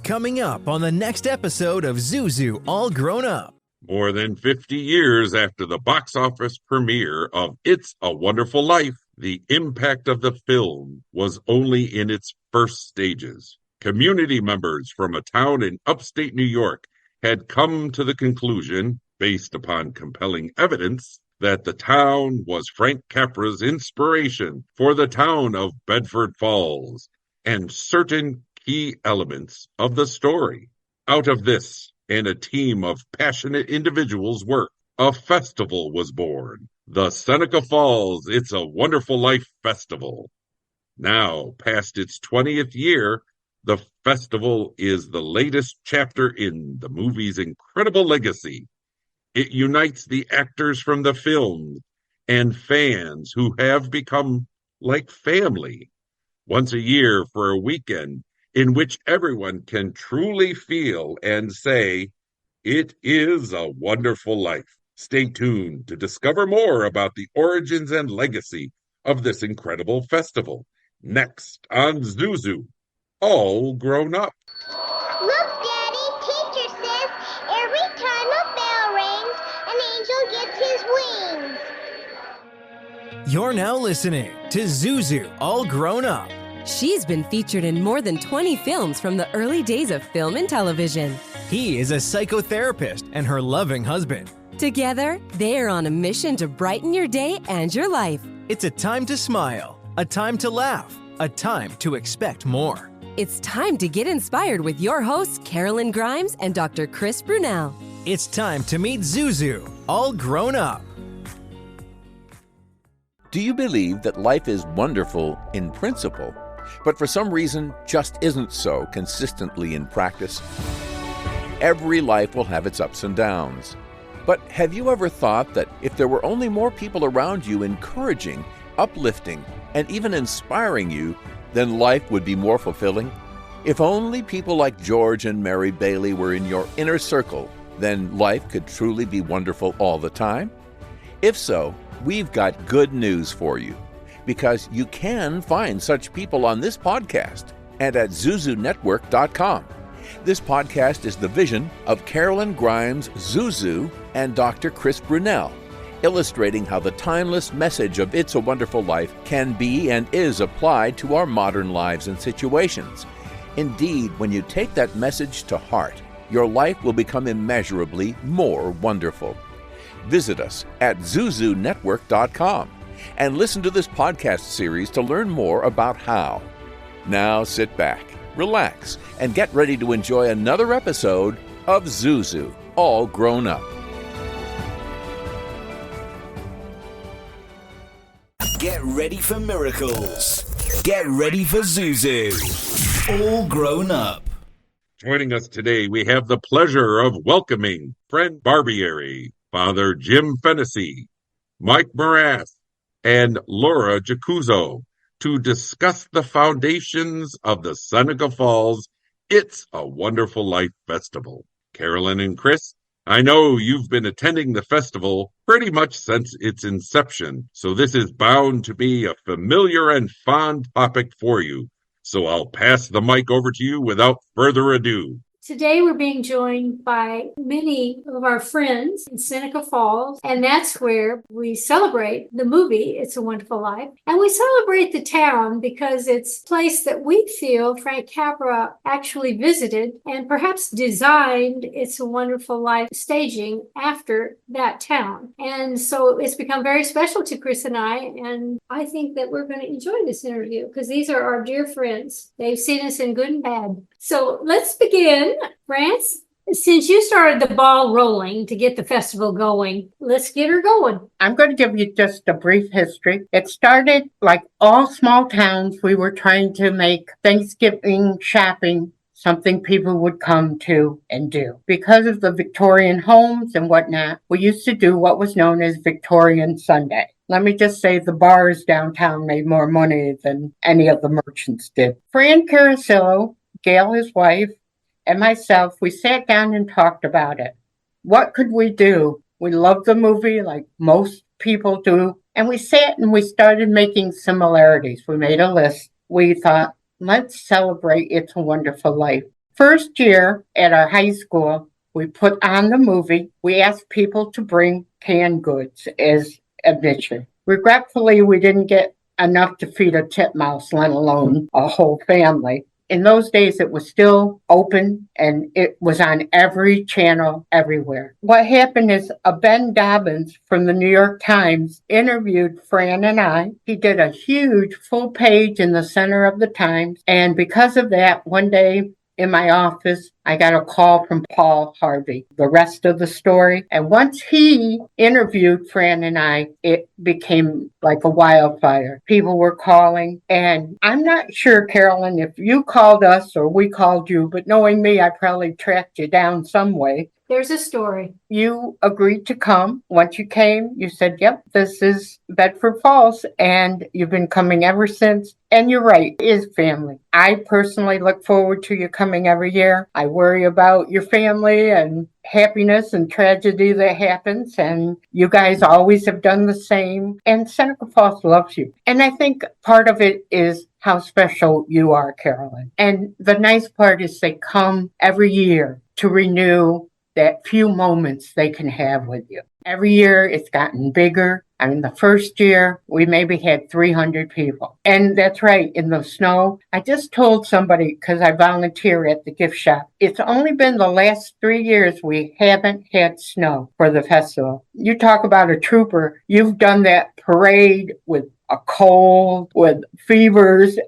Coming up on the next episode of Zuzu All Grown Up. More than 50 years after the box office premiere of It's a Wonderful Life, the impact of the film was only in its first stages. Community members from a town in upstate New York had come to the conclusion, based upon compelling evidence, that the town was Frank Capra's inspiration for the town of Bedford Falls and certain key elements of the story. Out of this and a team of passionate individuals' work, a festival was born, the Seneca Falls It's a Wonderful Life Festival. Now, past its 20th year, the festival is the latest chapter in the movie's incredible legacy. It unites the actors from the film and fans who have become like family. Once a year for a weekend in which everyone can truly feel and say, "It is a wonderful life." Stay tuned to discover more about the origins and legacy of this incredible festival. Next on Zuzu, All Grown Up. Look, Daddy, teacher says every time a bell rings, an angel gets his wings. You're now listening to Zuzu All Grown Up. She's been featured in more than 20 films from the early days of film and television. He is a psychotherapist and her loving husband. Together, they are on a mission to brighten your day and your life. It's a time to smile, a time to laugh, a time to expect more. It's time to get inspired with your hosts, Karolyn Grimes and Dr. Brunell. It's time to meet Zuzu, all grown up. Do you believe that life is wonderful in principle, but for some reason just isn't so consistently in practice? Every life will have its ups and downs. But have you ever thought that if there were only more people around you encouraging, uplifting, and even inspiring you, then life would be more fulfilling? If only people like George and Mary Bailey were in your inner circle, then life could truly be wonderful all the time? If so, we've got good news for you, because you can find such people on this podcast and at zuzunetwork.com. This podcast is the vision of Karolyn Grimes, Zuzu, and Dr. Brunell, illustrating how the timeless message of It's a Wonderful Life can be and is applied to our modern lives and situations. Indeed, when you take that message to heart, your life will become immeasurably more wonderful. Visit us at zuzunetwork.com and listen to this podcast series to learn more about how. Now sit back, relax, and get ready to enjoy another episode of Zuzu, All Grown Up. Get ready for miracles. Get ready for Zuzu, All Grown Up. Joining us today, we have the pleasure of welcoming Fran Barbieri, Father Jim Fennessy, Mike Mirras, and Laura Jacuzzo to discuss the foundations of the Seneca Falls It's a Wonderful Life Festival. Karolyn and Chris, I know you've been attending the festival pretty much since its inception, so this is bound to be a familiar and fond topic for you. So I'll pass the mic over to you without further ado. Today we're being joined by many of our friends in Seneca Falls, and that's where we celebrate the movie It's a Wonderful Life. And we celebrate the town because it's a place that we feel Frank Capra actually visited and perhaps designed It's a Wonderful Life staging after that town. And so it's become very special to Chris and I think that we're going to enjoy this interview because these are our dear friends. They've seen us in good and bad. So let's begin. France, since you started the ball rolling to get the festival going, let's get her going. I'm going to give you just a brief history. It started like all small towns. We were trying to make Thanksgiving shopping something people would come to and do. Because of the Victorian homes and whatnot, we used to do what was known as Victorian Sunday. Let me just say the bars downtown made more money than any of the merchants did. Fran Caricillo, Gail, his wife, and myself, we sat down and talked about it. What could we do? We loved the movie like most people do. And we sat and we started making similarities. We made a list. We thought, let's celebrate It's a Wonderful Life. First year at our high school, we put on the movie. We asked people to bring canned goods as admission. Regretfully, we didn't get enough to feed a titmouse, let alone a whole family. In those days, it was still open and it was on every channel everywhere. What happened is Ben Dobbins from the New York Times interviewed Fran and I. He did a huge full page in the center of the Times. And because of that, one day in my office, I got a call from Paul Harvey, the rest of the story. And once he interviewed Fran and I, it became like a wildfire. People were calling. And I'm not sure, Karolyn, if you called us or we called you, but knowing me, I probably tracked you down some way. There's a story. You agreed to come. Once you came, you said, yep, this is Bedford Falls, and you've been coming ever since. And you're right, it is family. I personally look forward to you coming every year. I worry about your family and happiness and tragedy that happens, and you guys always have done the same. And Seneca Falls loves you. And I think part of it is how special you are, Karolyn. And the nice part is they come every year to renew that few moments they can have with you. Every year it's gotten bigger. I mean, the first year we maybe had 300 people. And that's right, in the snow. I just told somebody, because I volunteer at the gift shop, it's only been the last 3 years we haven't had snow for the festival. You talk about a trooper. You've done that parade with a cold, with fevers,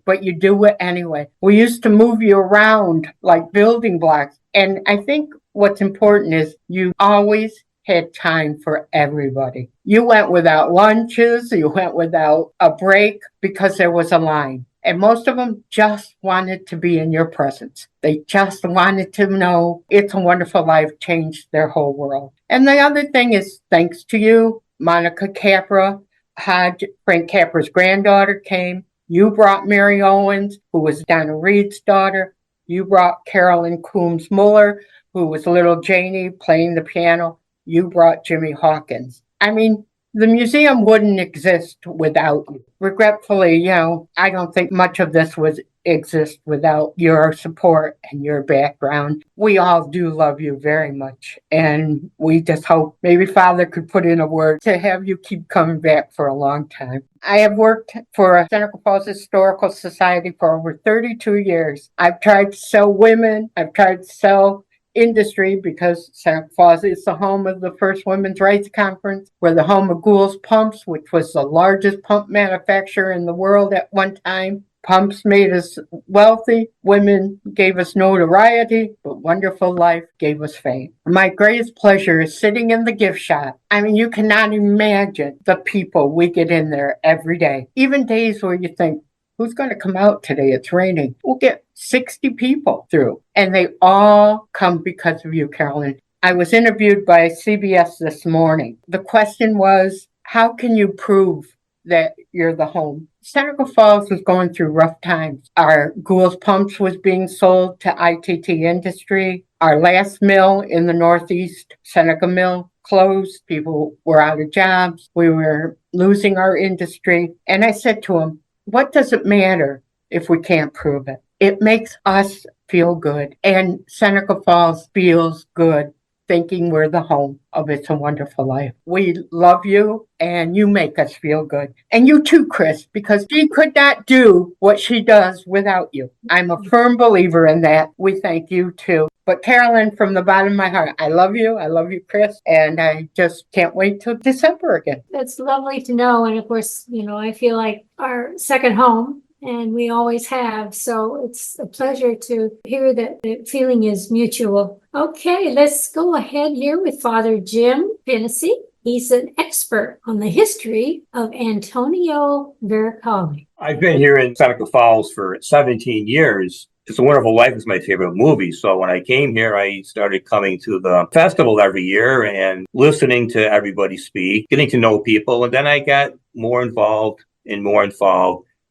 but you do it anyway. We used to move you around like building blocks. And I think what's important is you always had time for everybody. You went without lunches, you went without a break because there was a line. And most of them just wanted to be in your presence. They just wanted to know It's a Wonderful Life changed their whole world. And the other thing is, thanks to you, Monica Capra, Frank Capra's granddaughter came. You brought Mary Owens, who was Donna Reed's daughter. You brought Carolyn Coombs Muller, who was little Janie playing the piano. You brought Jimmy Hawkins. I mean, the museum wouldn't exist without you. Regretfully, I don't think much of this would exist without your support and your background. We all do love you very much. And we just hope maybe Father could put in a word to have you keep coming back for a long time. I have worked for Seneca Falls Historical Society for over 32 years. I've tried to sell women. I've tried to sell industry because Seneca Falls is the home of the first Women's Rights Conference. We're the home of Gould's Pumps, which was the largest pump manufacturer in the world at one time. Pumps made us wealthy. Women gave us notoriety, but Wonderful Life gave us fame. My greatest pleasure is sitting in the gift shop. I mean, you cannot imagine the people we get in there every day. Even days where you think, who's going to come out today? It's raining. We'll get 60 people through, and they all come because of you, Karolyn. I was interviewed by CBS this morning. The question was, how can you prove that you're the home? Seneca Falls was going through rough times. Our Gould's Pumps was being sold to ITT Industry. Our last mill in the Northeast, Seneca Mill, closed. People were out of jobs. We were losing our industry. And I said to them, what does it matter if we can't prove it? It makes us feel good. And Seneca Falls feels good thinking we're the home of It's a Wonderful Life. We love you, and you make us feel good. And you too, Chris, because she could not do what she does without you. I'm a firm believer in that. We thank you too. But Karolyn, from the bottom of my heart, I love you. I love you, Chris. And I just can't wait till December again. That's lovely to know. And of course, I feel like our second home, and we always have. So it's a pleasure to hear that the feeling is mutual. Okay, let's go ahead here with Father Jim Fennessy. He's an expert on the history of Antonio Veracali. I've been here in Seneca Falls for 17 years. It's a Wonderful Life is my favorite movie. So when I came here, I started coming to the festival every year and listening to everybody speak, getting to know people. And then I got more involved,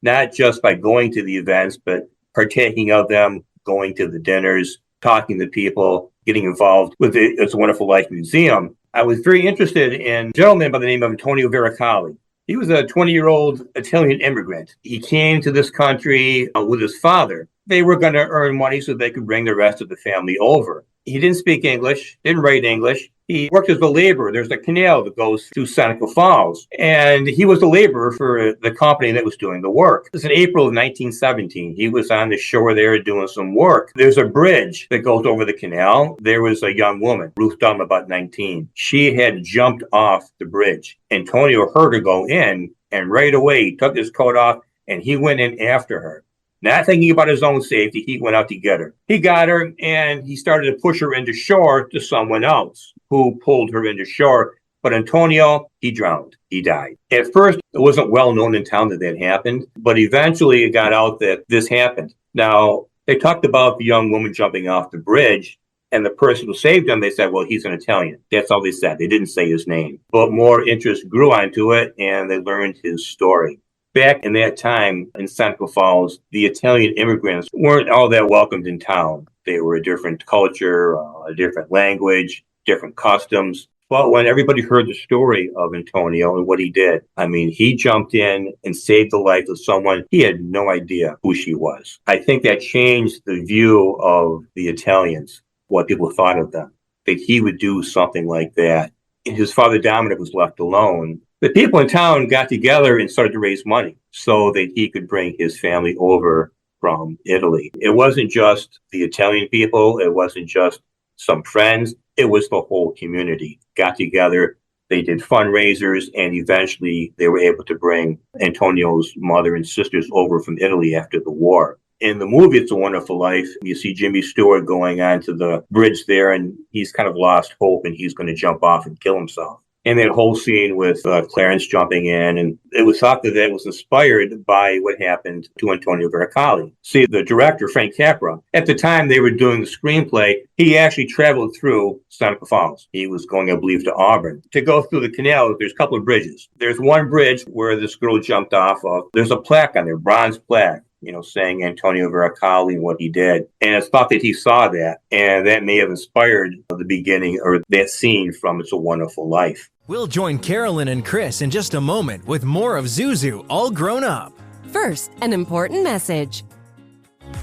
not just by going to the events, but partaking of them, going to the dinners, talking to people, getting involved with the It's a Wonderful Life Museum. I was very interested in a gentleman by the name of Antonio Veracali. He was a 20-year-old Italian immigrant. He came to this country with his father. They were going to earn money so they could bring the rest of the family over. He didn't speak English, didn't write English. He worked as a laborer. There's a canal that goes through Seneca Falls, and he was a laborer for the company that was doing the work. It was in April of 1917. He was on the shore there doing some work. There's a bridge that goes over the canal. There was a young woman, Ruth Dunn, about 19. She had jumped off the bridge. Antonio heard her go in, and right away he took his coat off, and he went in after her. Not thinking about his own safety, he went out to get her. He got her, and he started to push her into shore to someone else who pulled her into shore. But Antonio, he drowned. He died. At first, it wasn't well known in town that happened, but eventually it got out that this happened. Now, they talked about the young woman jumping off the bridge, and the person who saved him, they said, well, he's an Italian. That's all they said. They didn't say his name. But more interest grew onto it, and they learned his story. Back in that time in Seneca Falls, the Italian immigrants weren't all that welcomed in town. They were a different culture, a different language, different customs. But when everybody heard the story of Antonio and what he did, I mean, he jumped in and saved the life of someone he had no idea who she was. I think that changed the view of the Italians, what people thought of them, that he would do something like that. And his father, Dominic, was left alone. The people in town got together and started to raise money so that he could bring his family over from Italy. It wasn't just the Italian people. It wasn't just some friends. It was the whole community got together. They did fundraisers, and eventually they were able to bring Antonio's mother and sisters over from Italy after the war. In the movie, It's a Wonderful Life, you see Jimmy Stewart going onto the bridge there, and he's kind of lost hope, and he's going to jump off and kill himself. And that whole scene with Clarence jumping in, and it was thought that that was inspired by what happened to Antonio Veracali. See, the director, Frank Capra, at the time they were doing the screenplay, he actually traveled through Seneca Falls. He was going, I believe, to Auburn. To go through the canal, there's a couple of bridges. There's one bridge where this girl jumped off of. There's a plaque on there, bronze plaque, saying Antonio Veracali and what he did. And it's thought that he saw that, and that may have inspired the beginning or that scene from It's a Wonderful Life. We'll join Karolyn and Chris in just a moment with more of Zuzu All Grown Up. First, an important message.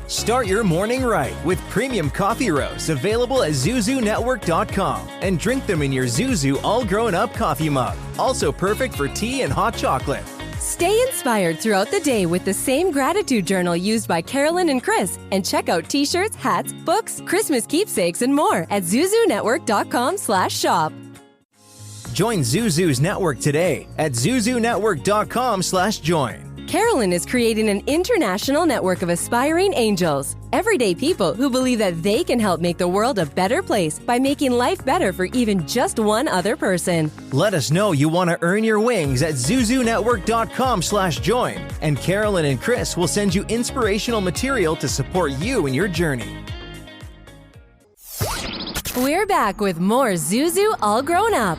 Start your morning right with premium coffee roasts available at ZuzuNetwork.com and drink them in your Zuzu All Grown Up coffee mug. Also perfect for tea and hot chocolate. Stay inspired throughout the day with the same gratitude journal used by Karolyn and Chris, and check out t-shirts, hats, books, Christmas keepsakes, and more at ZuzuNetwork.com/shop. Join Zuzu's network today at ZuzuNetwork.com/join. Karolyn is creating an international network of aspiring angels, everyday people who believe that they can help make the world a better place by making life better for even just one other person. Let us know you want to earn your wings at ZuzuNetwork.com/join, and Karolyn and Chris will send you inspirational material to support you in your journey. We're back with more Zuzu All Grown Up.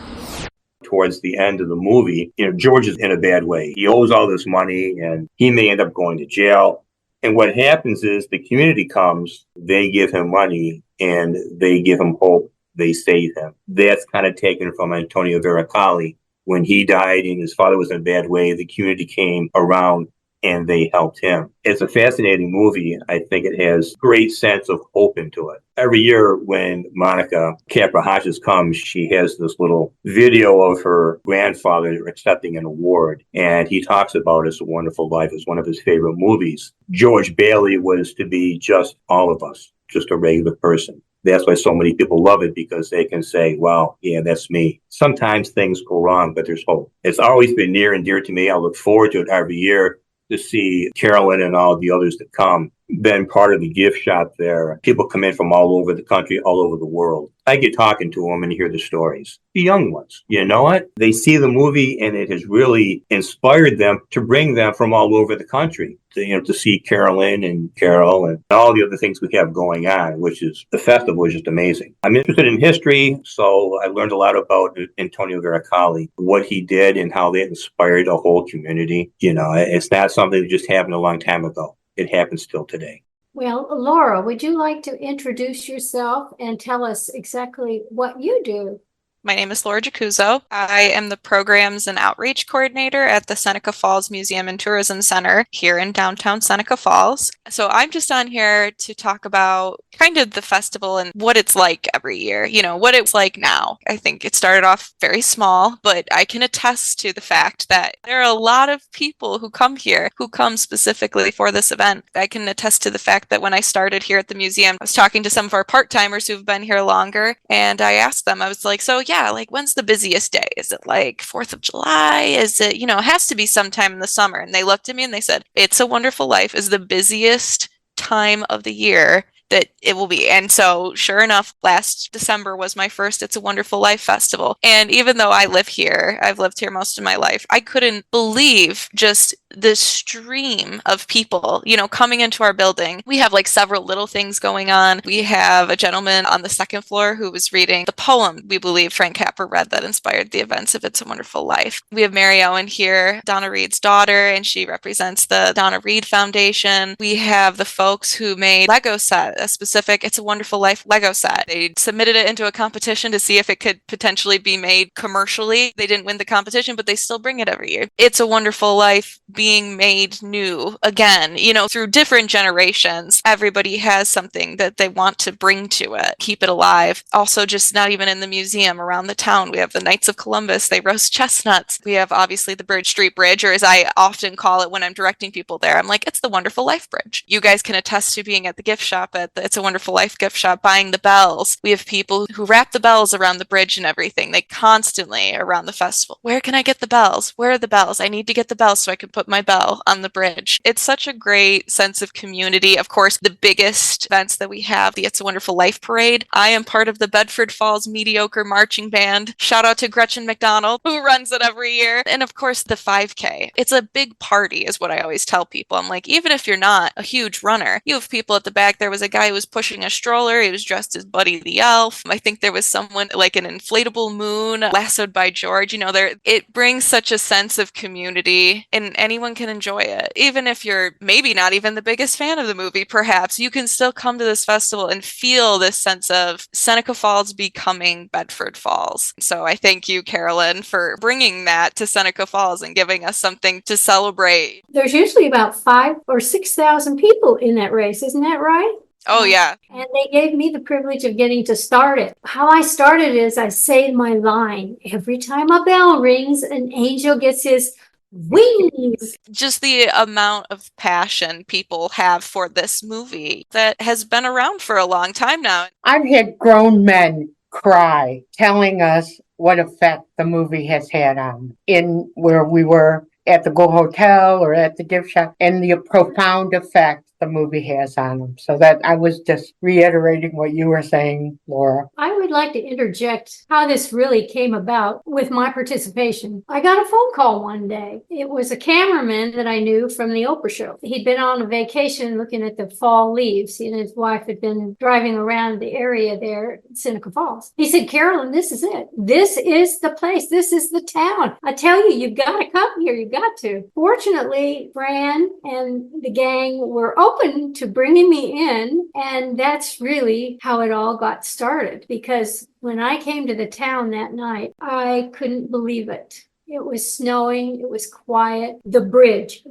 Towards the end of the movie, George is in a bad way. He owes all this money, and he may end up going to jail. And what happens is the community comes, they give him money, and they give him hope. They save him. That's kind of taken from Antonio Veracali. When he died and his father was in a bad way, the community came around and they helped him. It's a fascinating movie. I think it has great sense of hope into it. Every year when Monica Capra-Hodges comes, she has this little video of her grandfather accepting an award, and he talks about It's a Wonderful Life as one of his favorite movies. George Bailey was to be just all of us, just a regular person. That's why so many people love it, because they can say, wow, yeah, that's me. Sometimes things go wrong, but there's hope. It's always been near and dear to me. I look forward to it every year, to see Karolyn and all the others that come. Been part of the gift shop there. People come in from all over the country, all over the world. I get talking to them and hear the stories. The young ones, you know what? They see the movie and it has really inspired them to bring them from all over the country to see Karolyn and Carol and all the other things we have going on, which is the festival is just amazing. I'm interested in history, so I learned a lot about Antonio Veracali, what he did and how that inspired a whole community. It's not something that just happened a long time ago. It happens still today. Well, Laura, would you like to introduce yourself and tell us exactly what you do? My name is Laura Jacuzzo. I am the Programs and Outreach Coordinator at the Seneca Falls Museum and Tourism Center here in downtown Seneca Falls. So I'm just on here to talk about kind of the festival and what it's like every year, what it's like now. I think it started off very small, but I can attest to the fact that there are a lot of people who come here who come specifically for this event. I can attest to the fact that when I started here at the museum, I was talking to some of our part-timers who've been here longer, and I asked them, I was like, so yeah, like when's the busiest day? Is it like 4th of July? Is it, it has to be sometime in the summer. And they looked at me and they said, It's a Wonderful Life is the busiest time of the year that it will be. And so sure enough, last December was my first It's a Wonderful Life festival. And even though I live here, I've lived here most of my life, I couldn't believe just the stream of people, coming into our building. We have like several little things going on. We have a gentleman on the second floor who was reading the poem we believe Frank Capra read that inspired the events of It's a Wonderful Life. We have Mary Owen here, Donna Reed's daughter, and she represents the Donna Reed Foundation. We have the folks who made Lego set, a specific It's a Wonderful Life Lego set. They submitted it into a competition to see if it could potentially be made commercially. They didn't win the competition, but they still bring it every year. It's a Wonderful Life being made new again, through different generations. Everybody has something that they want to bring to it, keep it alive. Also, just not even in the museum, around the town, we have the Knights of Columbus. They roast chestnuts. We have obviously the Bridge Street Bridge, or as I often call it when I'm directing people there, I'm like, it's the Wonderful Life Bridge. You guys can attest to being at the gift shop at the It's a Wonderful Life gift shop, buying the bells. We have people who wrap the bells around the bridge and everything. They constantly around the festival. Where can I get the bells? Where are the bells? I need to get the bells so I can put my bell on the bridge. It's such a great sense of community. Of course, the biggest events that we have, the It's a Wonderful Life Parade. I am part of the Bedford Falls Mediocre Marching Band. Shout out to Gretchen McDonald, who runs it every year. And of course, the 5K. It's a big party, is what I always tell people. I'm like, even if you're not a huge runner, you have people at the back. There was a guy who was pushing a stroller. He was dressed as Buddy the Elf. I think there was someone like an inflatable moon lassoed by George. It brings such a sense of community, and anyone can enjoy it. Even if you're maybe not even the biggest fan of the movie, perhaps you can still come to this festival and feel this sense of Seneca Falls becoming Bedford Falls. So I thank you, Karolyn, for bringing that to Seneca Falls and giving us something to celebrate. There's usually about 5,000 or 6,000 people in that race, isn't that right? Oh, yeah. And they gave me the privilege of getting to start it. How I started is I say my line, every time a bell rings, an angel gets his wings. Just the amount of passion people have for this movie that has been around for a long time now. I've had grown men cry telling us what effect the movie has had on in where we were at the Go Hotel or at the gift shop, and the profound effect the movie has on them. So that I was just reiterating what you were saying, Laura. I would like to interject how this really came about with my participation. I got a phone call one day. It was a cameraman that I knew from the Oprah show. He'd been on a vacation looking at the fall leaves. He and his wife had been driving around the area there at Seneca Falls. He said, Karolyn, this is it. This is the place. This is the town. I tell you, you've got to come here. You've got to. Fortunately, Fran and the gang were open to bringing me in, and that's really how it all got started, because when I came to the town that night, I couldn't believe it. It was snowing. It was quiet. The bridge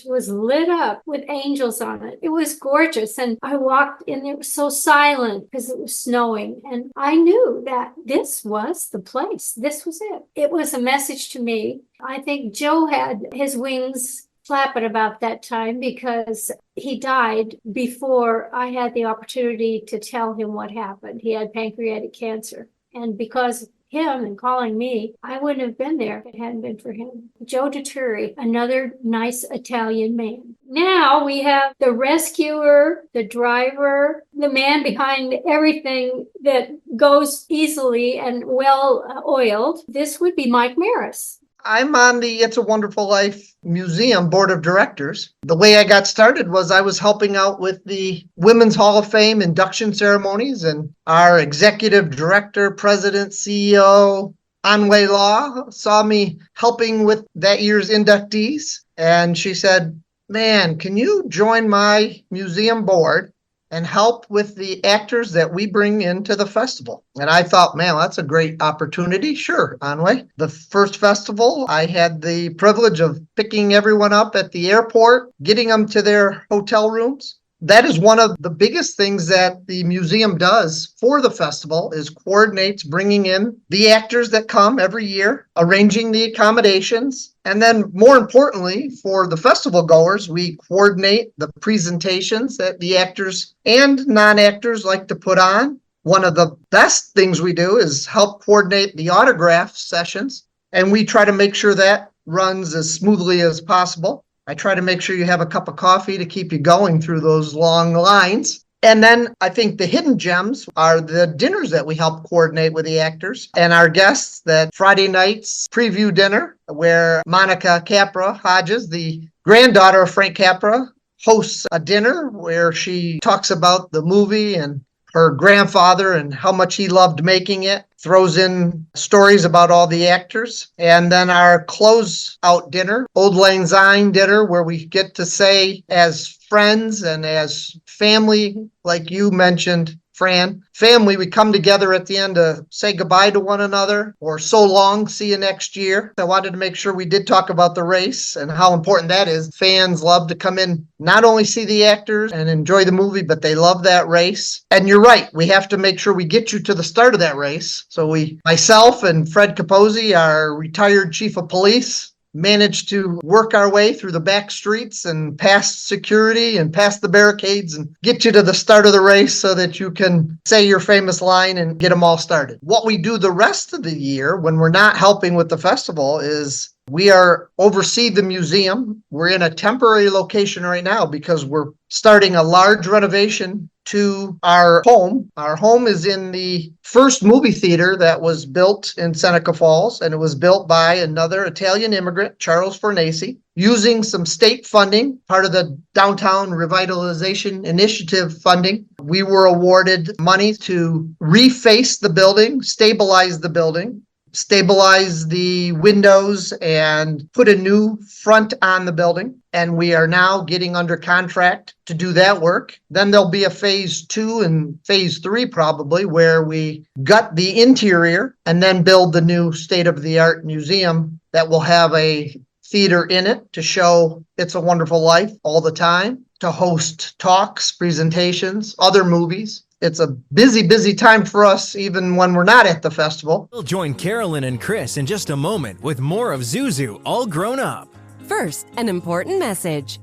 was lit up with angels on it. It was gorgeous. And I walked in, it was so silent because it was snowing. And I knew that this was the place. This was it. It was a message to me. I think Joe had his wings flapping about that time because he died before I had the opportunity to tell him what happened. He had pancreatic cancer. And because him and calling me, I wouldn't have been there if it hadn't been for him. Joe Dituri, another nice Italian man. Now we have the rescuer, the driver, the man behind everything that goes easily and well oiled. This would be Mike Mirras. I'm on the It's a Wonderful Life Museum Board of Directors. The way I got started was I was helping out with the Women's Hall of Fame induction ceremonies, and our executive director, president, CEO, Anway Law, saw me helping with that year's inductees. And she said, man, can you join my museum board and help with the actors that we bring into the festival. And I thought, man, that's a great opportunity. Sure, Anway. The first festival, I had the privilege of picking everyone up at the airport, getting them to their hotel rooms. That is one of the biggest things that the museum does for the festival is coordinates bringing in the actors that come every year, arranging the accommodations. And then more importantly, for the festival goers, we coordinate the presentations that the actors and non-actors like to put on. One of the best things we do is help coordinate the autograph sessions. And we try to make sure that runs as smoothly as possible. I try to make sure you have a cup of coffee to keep you going through those long lines. And then I think the hidden gems are the dinners that we help coordinate with the actors and our guests. That Friday night's preview dinner where Monica Capra Hodges, the granddaughter of Frank Capra, hosts a dinner where she talks about the movie and her grandfather and how much he loved making it, throws in stories about all the actors. And then our close-out dinner, Old Lang Syne dinner, where we get to say as friends and as family, like you mentioned, Fran, family, we come together at the end to say goodbye to one another or so long, see you next year. I wanted to make sure we did talk about the race and how important that is. Fans love to come in, not only see the actors and enjoy the movie, but they love that race. And you're right, we have to make sure we get you to the start of that race. So myself and Fred Capozzi, our retired chief of police, managed to work our way through the back streets and past security and past the barricades and get you to the start of the race so that you can say your famous line and get them all started. What we do the rest of the year when we're not helping with the festival is we oversee the museum. We're in a temporary location right now because we're starting a large renovation to our home. Our home is in the first movie theater that was built in Seneca Falls, and it was built by another Italian immigrant, Charles Fennessy, using some state funding, part of the Downtown Revitalization Initiative funding. We were awarded money to reface the building, stabilize the building, stabilize the windows, and put a new front on the building. And we are now getting under contract to do that work. Then there'll be a phase 2 and phase 3 probably, where we gut the interior and then build the new state-of-the-art museum that will have a theater in it to show It's a Wonderful Life all the time, to host talks, presentations, other movies. It's a busy, busy time for us, even when we're not at the festival. We'll join Karolyn and Chris in just a moment with more of Zuzu All Grown Up. First, an important message.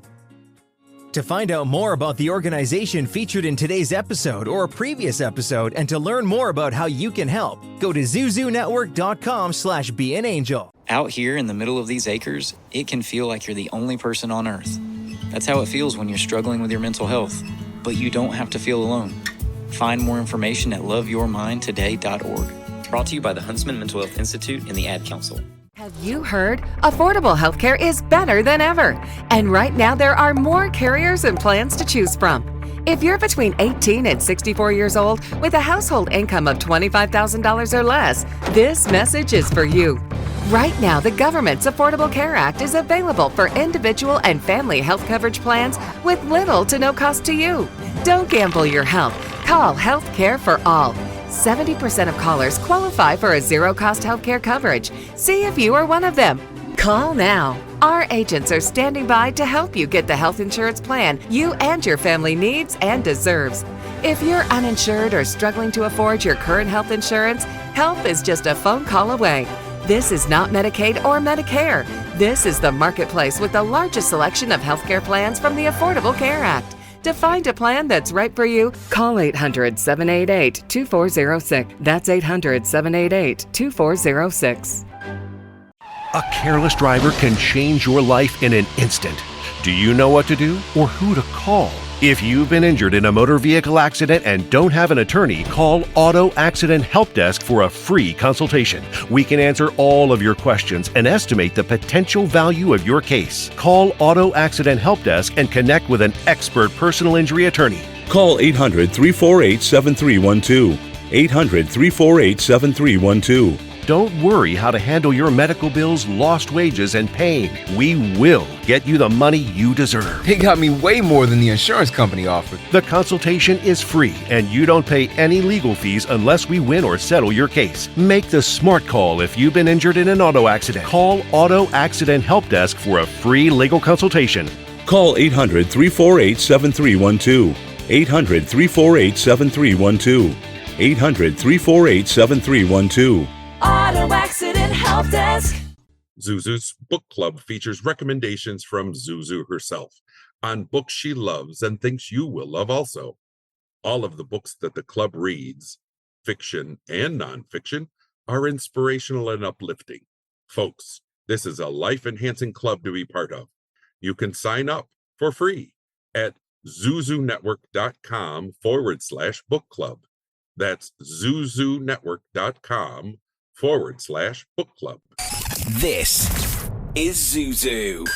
To find out more about the organization featured in today's episode or a previous episode, and to learn more about how you can help, go to zuzunetwork.com/beanangel. Out here in the middle of these acres, it can feel like you're the only person on earth. That's how it feels when you're struggling with your mental health. But you don't have to feel alone. Find more information at loveyourmindtoday.org. Brought to you by the Huntsman Mental Health Institute and the Ad Council. Have you heard? Affordable healthcare is better than ever. And right now there are more carriers and plans to choose from. If you're between 18 and 64 years old with a household income of $25,000 or less, this message is for you. Right now, the government's Affordable Care Act is available for individual and family health coverage plans with little to no cost to you. Don't gamble your health. Call Health Care for All. 70% of callers qualify for a zero-cost healthcare coverage. See if you are one of them. Call now. Our agents are standing by to help you get the health insurance plan you and your family needs and deserves. If you're uninsured or struggling to afford your current health insurance, help is just a phone call away. This is not Medicaid or Medicare. This is the marketplace with the largest selection of healthcare plans from the Affordable Care Act. To find a plan that's right for you, call 800-788-2406. That's 800-788-2406. A careless driver can change your life in an instant. Do you know what to do or who to call? If you've been injured in a motor vehicle accident and don't have an attorney, call Auto Accident Help Desk for a free consultation. We can answer all of your questions and estimate the potential value of your case. Call Auto Accident Help Desk and connect with an expert personal injury attorney. Call 800-348-7312. 800-348-7312. Don't worry how to handle your medical bills, lost wages, and pain. We will get you the money you deserve. They got me way more than the insurance company offered. The consultation is free, and you don't pay any legal fees unless we win or settle your case. Make the smart call if you've been injured in an auto accident. Call Auto Accident Help Desk for a free legal consultation. Call 800-348-7312. 800-348-7312. 800-348-7312. Auto Accident Help Desk. Zuzu's book club features recommendations from Zuzu herself on books she loves and thinks you will love also. All of the books that the club reads, fiction and nonfiction, are inspirational and uplifting. Folks, this is a life-enhancing club to be part of. You can sign up for free at zuzunetwork.com/book club. That's zuzunetwork.com/book club. This is Zuzu,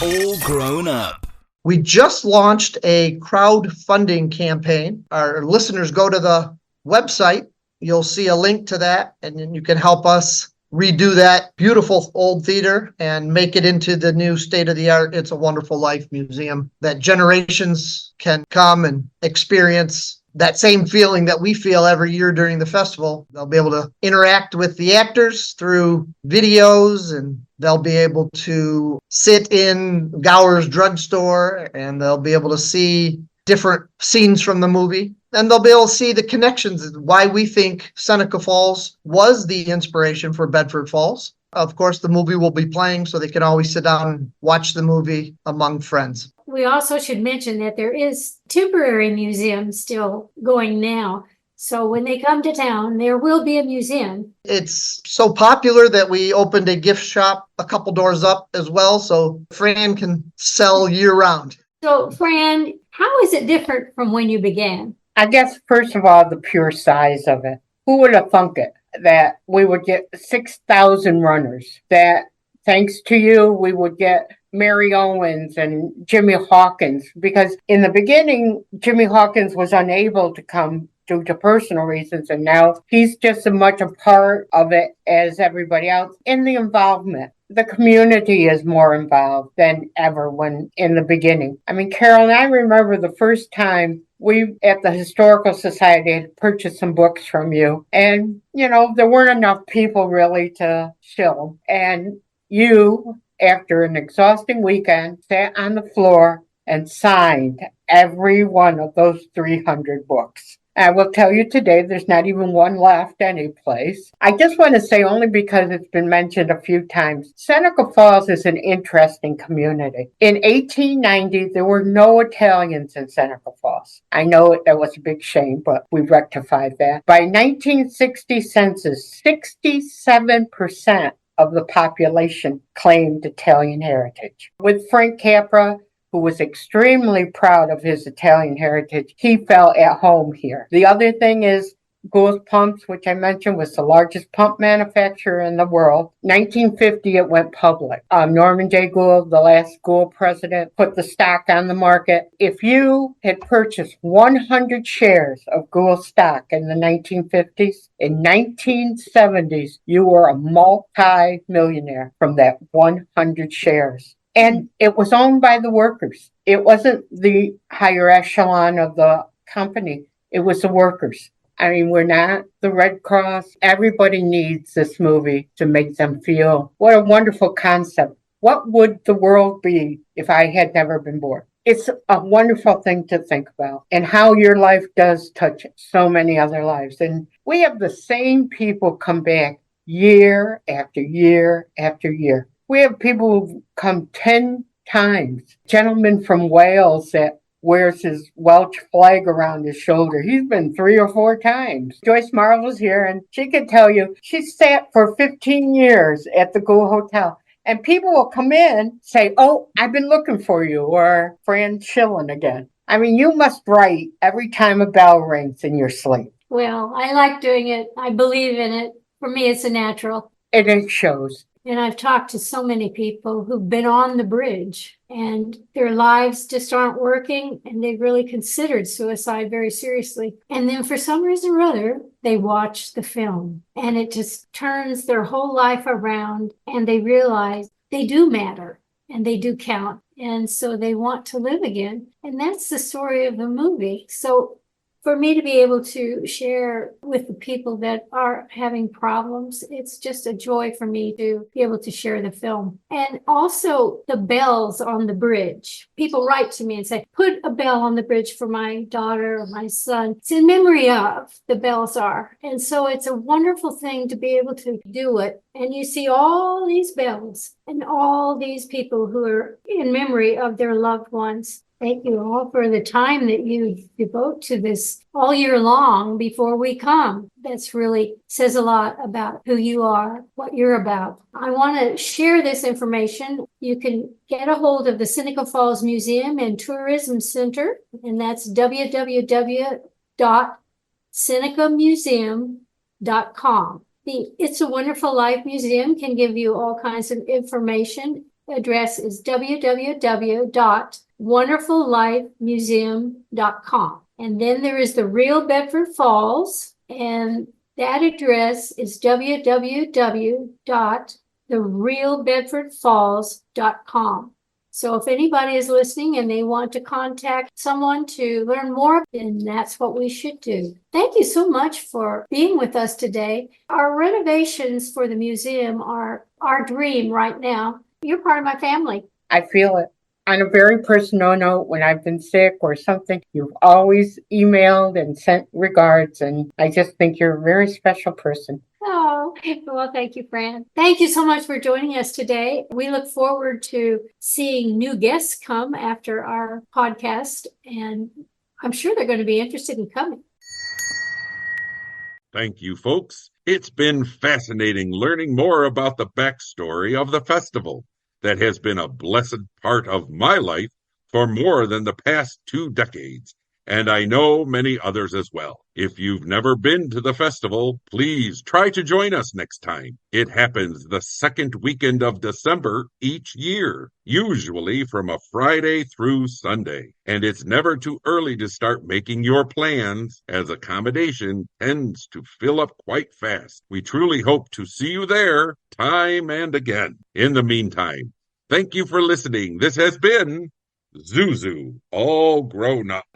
all grown up. We just launched a crowdfunding campaign. Our listeners go to the website. You'll see a link to that, and then you can help us redo that beautiful old theater and make it into the new state-of-the-art It's a Wonderful Life museum that generations can come and experience that same feeling that we feel every year during the festival. They'll be able to interact with the actors through videos, and they'll be able to sit in Gower's drugstore, and they'll be able to see different scenes from the movie. And they'll be able to see the connections, why we think Seneca Falls was the inspiration for Bedford Falls. Of course, the movie will be playing, so they can always sit down and watch the movie among friends. We also should mention that there is temporary museum still going now. So when they come to town, there will be a museum. It's so popular that we opened a gift shop a couple doors up as well, so Fran can sell year round. So Fran, how is it different from when you began? I guess, first of all, the pure size of it. Who would have thunk it that we would get 6,000 runners, that thanks to you, we would get Mary Owens and Jimmy Hawkins, because in the beginning, Jimmy Hawkins was unable to come due to personal reasons, and now he's just as much a part of it as everybody else in the involvement. The community is more involved than ever when in the beginning. I mean, Carol, I remember the first time we at the Historical Society had purchased some books from you, and, you know, there weren't enough people really to shill. And you, after an exhausting weekend, sat on the floor and signed every one of those 300 books. I will tell you today, there's not even one left anyplace. I just want to say, only because it's been mentioned a few times, Seneca Falls is an interesting community. In 1890, there were no Italians in Seneca Falls. I know that was a big shame, but we rectified that. By 1960 census, 67% of the population claimed Italian heritage. With Frank Capra, who was extremely proud of his Italian heritage, he felt at home here. The other thing is Gould's Pumps, which I mentioned, was the largest pump manufacturer in the world. 1950, it went public. Norman J. Gould, the last Gould president, put the stock on the market. If you had purchased 100 shares of Gould stock in the 1950s, in 1970s, you were a multi-millionaire from that 100 shares. And it was owned by the workers. It wasn't the higher echelon of the company. It was the workers. I mean, we're not the Red Cross. Everybody needs this movie to make them feel what a wonderful concept. What would the world be if I had never been born? It's a wonderful thing to think about, and how your life does touch so many other lives. And we have the same people come back year after year after year. We have people who've come 10 times. Gentleman from Wales that wears his Welsh flag around his shoulder. He's been 3 or 4 times. Joyce Marvel's here, and she can tell you she sat for 15 years at the Gould Hotel. And people will come in, say, "Oh, I've been looking for you," or "Fran chilling again." I mean, you must write every time a bell rings in your sleep. Well, I like doing it. I believe in it. For me, it's a natural. And it shows. And I've talked to so many people who've been on the bridge and their lives just aren't working and they've really considered suicide very seriously. And then for some reason or other, they watch the film and it just turns their whole life around and they realize they do matter and they do count. And so they want to live again. And that's the story of the movie. So for me to be able to share with the people that are having problems, it's just a joy for me to be able to share the film. And also the bells on the bridge. People write to me and say, put a bell on the bridge for my daughter or my son. It's in memory of, the bells are. And so it's a wonderful thing to be able to do it. And you see all these bells and all these people who are in memory of their loved ones. Thank you all for the time that you devote to this all year long before we come. That's really says a lot about who you are, what you're about. I want to share this information. You can get a hold of the Seneca Falls Museum and Tourism Center, and that's www.senecamuseum.com. The It's a Wonderful Life Museum can give you all kinds of information. Address is www.wonderfullifemuseum.com. And then there is the Real Bedford Falls, and that address is www.therealbedfordfalls.com. So if anybody is listening and they want to contact someone to learn more, then that's what we should do. Thank you so much for being with us today. Our renovations for the museum are our dream right now. You're part of my family. I feel it. On a very personal note, when I've been sick or something, you've always emailed and sent regards, and I just think you're a very special person. Oh, well, thank you, Fran. Thank you so much for joining us today. We look forward to seeing new guests come after our podcast, and I'm sure they're going to be interested in coming. Thank you, folks. It's been fascinating learning more about the backstory of the festival that has been a blessed part of my life for more than the past 2 decades, and I know many others as well. If you've never been to the festival, please try to join us next time. It happens the second weekend of December each year, usually from a Friday through Sunday. And it's never too early to start making your plans, as accommodation tends to fill up quite fast. We truly hope to see you there time and again. In the meantime, thank you for listening. This has been Zuzu, all grown up.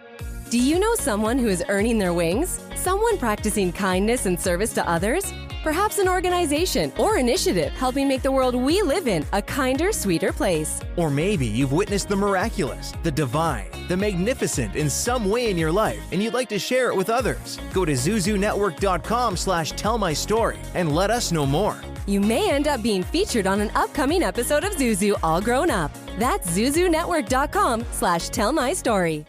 Do you know someone who is earning their wings? Someone practicing kindness and service to others? Perhaps an organization or initiative helping make the world we live in a kinder, sweeter place. Or maybe you've witnessed the miraculous, the divine, the magnificent in some way in your life, and you'd like to share it with others. Go to zuzunetwork.com/tellmystory and let us know more. You may end up being featured on an upcoming episode of Zuzu All Grown Up. That's zuzunetwork.com/tellmystory.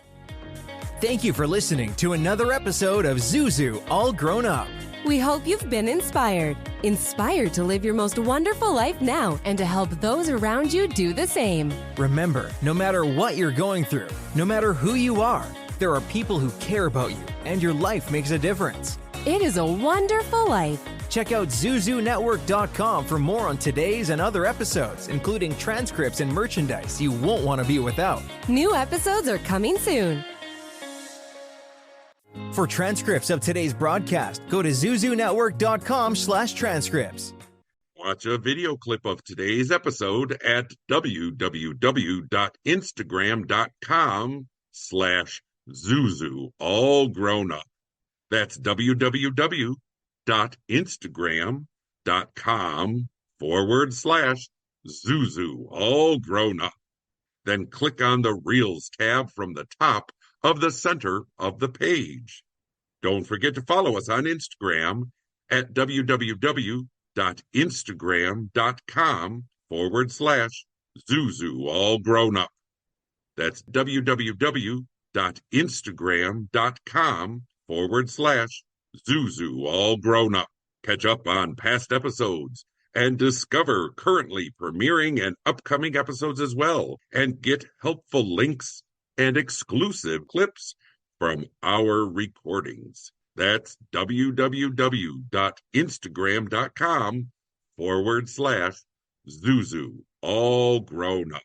Thank you for listening to another episode of Zuzu All Grown Up. We hope you've been inspired to live your most wonderful life now and to help those around you do the same. Remember, no matter what you're going through, no matter who you are, there are people who care about you and your life makes a difference. It is a wonderful life. Check out ZuzuNetwork.com for more on today's and other episodes, including transcripts and merchandise you won't want to be without. New episodes are coming soon. For transcripts of today's broadcast, go to ZuzuNetwork.com/transcripts. Watch a video clip of today's episode at www.instagram.com/Zuzu, all grown up. That's www.instagram.com/Zuzu, all grown up. Then click on the Reels tab from the top of the center of the page. Don't forget to follow us on Instagram at www.instagram.com/Zuzu, all grown up. That's www.instagram.com/Zuzu, all grown up. Catch up on past episodes and discover currently premiering and upcoming episodes as well, and get helpful links and exclusive clips from our recordings. That's www.instagram.com/Zuzu, Zuzu, all grown up.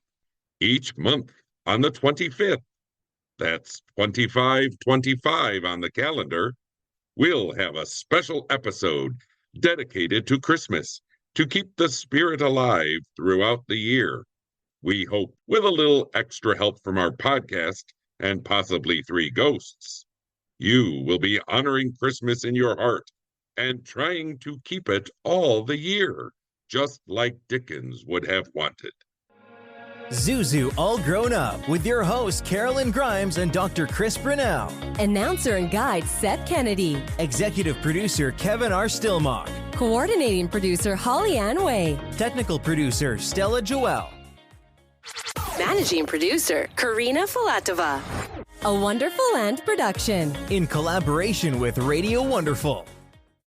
Each month on the 25th, that's 25/25 on the calendar, we'll have a special episode dedicated to Christmas to keep the spirit alive throughout the year. We hope with a little extra help from our podcast and possibly 3 ghosts, you will be honoring Christmas in your heart and trying to keep it all the year, just like Dickens would have wanted. Zuzu All Grown Up with your hosts Karolyn Grimes and Dr. Chris Brunell. Announcer and guide Seth Kennedy. Executive producer Kevin R. Stillmock. Coordinating producer Holly Ann Way. Technical producer Stella Joel. Managing producer Karina Filatova. A Wonderful Land production. In collaboration with Radio Wonderful.